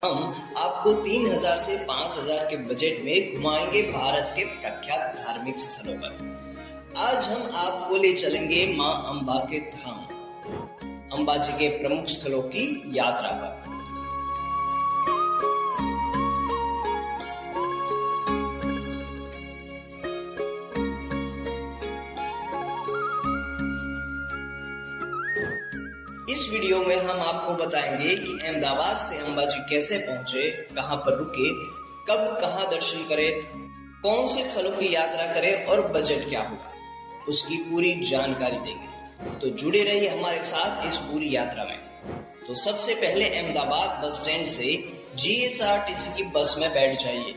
हम आपको 3000 से 5000 के बजट में घुमाएंगे भारत के प्रख्यात धार्मिक स्थलों पर। आज हम आपको ले चलेंगे मां अंबा के धाम, अंबाजी के प्रमुख स्थलों की यात्रा पर। इस वीडियो में हम आपको बताएंगे कि अहमदाबाद से अंबाजी कैसे पहुंचे, कहां पर रुके, कब कहां दर्शन करें, कौन से स्थलों की यात्रा करें और बजट क्या होगा, उसकी पूरी जानकारी देंगे। तो जुड़े रहिए हमारे साथ इस पूरी यात्रा में। तो सबसे पहले अहमदाबाद बस स्टैंड से GSRTC की बस में बैठ जाइए,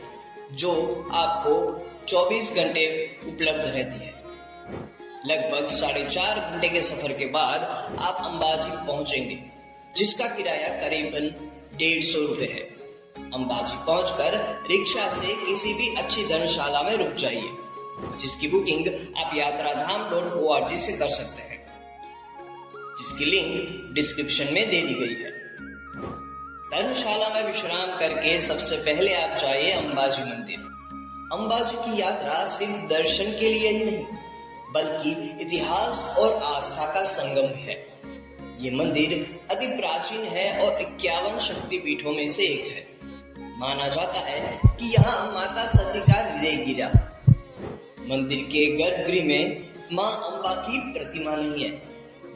जो आपको 24 घंटे उपलब्ध रहती है। लगभग 4.5 घंटे के सफर के बाद आप अंबाजी पहुंचेंगे, जिसका किराया करीबन 150 रुपए है। अंबाजी पहुंचकर रिक्शा से किसी भी अच्छी धर्मशाला में रुक जाइए, जिसकी बुकिंग आप यात्राधाम.org से कर सकते हैं, जिसकी लिंक डिस्क्रिप्शन में दे दी गई है। धर्मशाला में विश्राम करके सबसे पहले आप जाइए अंबाजी मंदिर। अंबाजी की यात्रा सिर्फ दर्शन के लिए ही नहीं, बल्कि इतिहास और आस्था का संगम है। ये मंदिर अति प्राचीन है और 51 शक्तिपीठों में से एक है। माना जाता है कि यहाँ माता सती का हृदय गिरा था। मंदिर के गर्भगृह में मां अंबा की प्रतिमा नहीं है,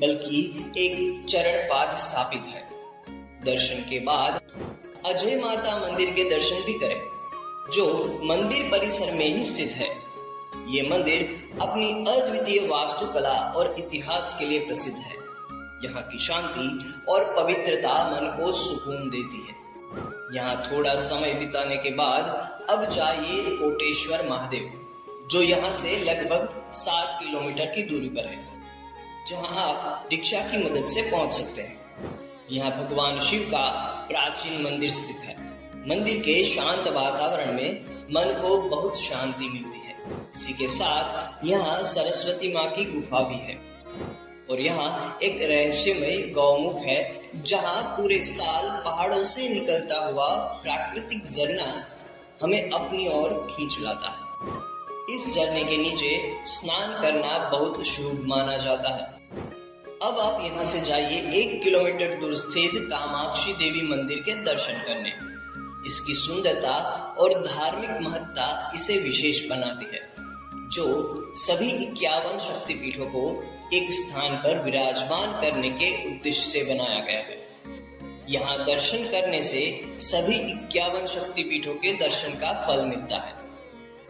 बल्कि एक चरण पाद स्थापित है। दर्शन के बाद अजय माता मंदिर के दर्शन भी करें, जो मंदिर परिसर में ही स्थित है। ये मंदिर अपनी अद्वितीय वास्तुकला और इतिहास के लिए प्रसिद्ध है। यहाँ की शांति और पवित्रता मन को सुकून देती है। यहाँ थोड़ा समय बिताने के बाद अब जाइए कोटेश्वर महादेव, जो यहाँ से लगभग 7 किलोमीटर की दूरी पर है, जहाँ आप रिक्शा की मदद से पहुँच सकते हैं। यहाँ भगवान शिव का प्राचीन मंदिर स्थित है। मंदिर के शांत वातावरण में मन को बहुत शांति मिलती है। इसी के साथ यहाँ सरस्वती माँ की गुफा भी है और यहाँ एक रहस्यमय गौमुख है, जहाँ पूरे साल पहाड़ों से निकलता हुआ प्राकृतिक झरना हमें अपनी ओर खींच लाता है। इस झरने के नीचे स्नान करना बहुत शुभ माना जाता है। अब आप यहाँ से जाइए 1 किलोमीटर दूर स्थित कामाक्षी देवी मंदिर के दर्शन करने। इसकी सुंदरता और धार्मिक महत्ता इसे विशेष बनाती है, जो सभी 51 शक्तिपीठों को एक स्थान पर विराजमान करने के उद्देश्य से बनाया गया है। यहाँ दर्शन करने से सभी 51 शक्तिपीठों के दर्शन का फल मिलता है।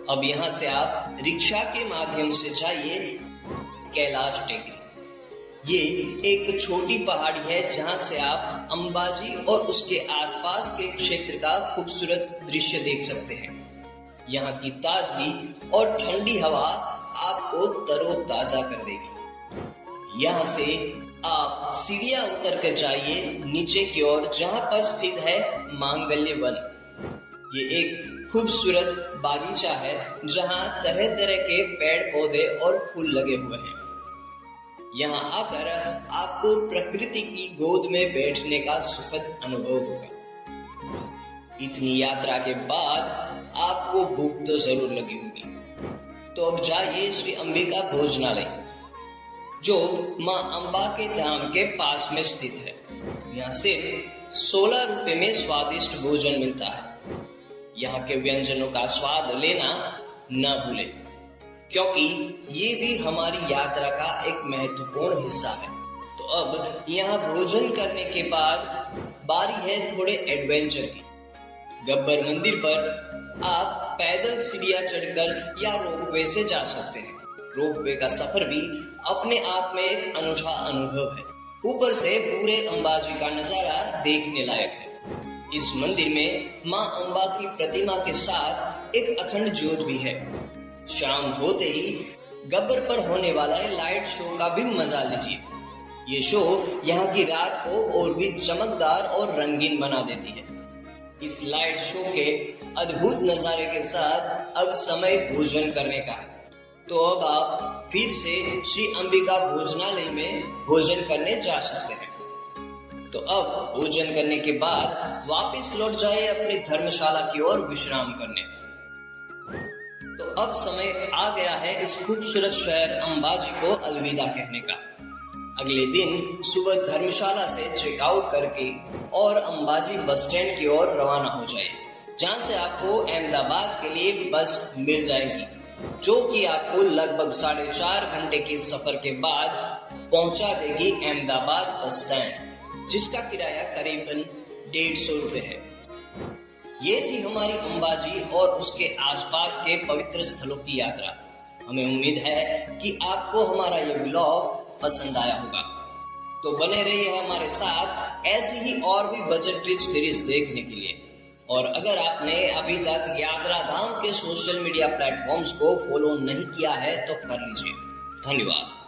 अब यहाँ से आप रिक्शा के माध्यम से जाइए कैलाश टेकरी। ये एक छोटी पहाड़ी है, जहाँ से आप अंबाजी और उसके आसपास के क्षेत्र का खूबसूरत दृश्य देख सकते हैं। यहाँ की ताजगी और ठंडी हवा आपको तरोताजा कर देगी। यहाँ से आप सीढ़ियां उतर कर जाइए नीचे की ओर, जहाँ पर स्थित है मांगल्य वन। ये एक खूबसूरत बागीचा है, जहाँ तरह तरह के पेड़ पौधे और फूल लगे हुए हैं। यहाँ आकर आपको प्रकृति की गोद में बैठने का सुखद अनुभव होगा। इतनी यात्रा के बाद आपको भूख तो जरूर लगी होगी, तो अब जाइए श्री अंबिका भोजनालय, जो मां अंबा के धाम के पास में स्थित है। यहाँ सिर्फ 16 रुपए में स्वादिष्ट भोजन मिलता है। यहाँ के व्यंजनों का स्वाद लेना न भूलें, क्योंकि ये भी हमारी यात्रा का एक महत्वपूर्ण हिस्सा है। तो अब यहाँ भोजन करने के बाद बारी है थोड़े एडवेंचर की। गब्बर मंदिर पर आप पैदल सीढ़ियां चढ़कर या रोपवे से जा सकते हैं। रोपवे का सफर भी अपने आप में एक अनूठा अनुभव है। ऊपर से पूरे अंबाजी का नजारा देखने लायक है। इस मंदिर में मां अंबा की प्रतिमा के साथ एक अखंड ज्योत भी है। शाम होते ही गब्बर पर होने वाला लाइट शो का भी मजा लीजिए। ये शो यहाँ की रात को और भी चमकदार और रंगीन बना देती है। इस लाइट शो के अद्भुत नजारे के साथ अब समय भोजन करने का है। तो अब आप फिर से श्री अंबिका भोजनालय में भोजन करने जा सकते हैं। तो अब भोजन करने के बाद वापस लौट जाए अपनी धर्मशाला की ओर विश्राम करने। तो अब समय आ गया है इस खूबसूरत शहर अंबाजी को अलविदा कहने का। अगले दिन सुबह धर्मशाला से चेकआउट करके और अंबाजी बस स्टैंड की ओर रवाना हो जाए, जहां से आपको अहमदाबाद के लिए बस मिल जाएगी, जो कि आपको लगभग 4.5 घंटे के सफर के बाद पहुंचा देगी अहमदाबाद बस स्टैंड, जिसका किराया करीबन 150 रुपए है। ये थी हमारी अंबाजी और उसके आसपास के पवित्र स्थलों की यात्रा। हमें उम्मीद है कि आपको हमारा ये ब्लॉग पसंद आया होगा। तो बने रहिए हमारे साथ ऐसी ही और भी बजट ट्रिप सीरीज देखने के लिए। और अगर आपने अभी तक यात्रा धाम के सोशल मीडिया प्लेटफॉर्म्स को फॉलो नहीं किया है तो कर लीजिए। धन्यवाद।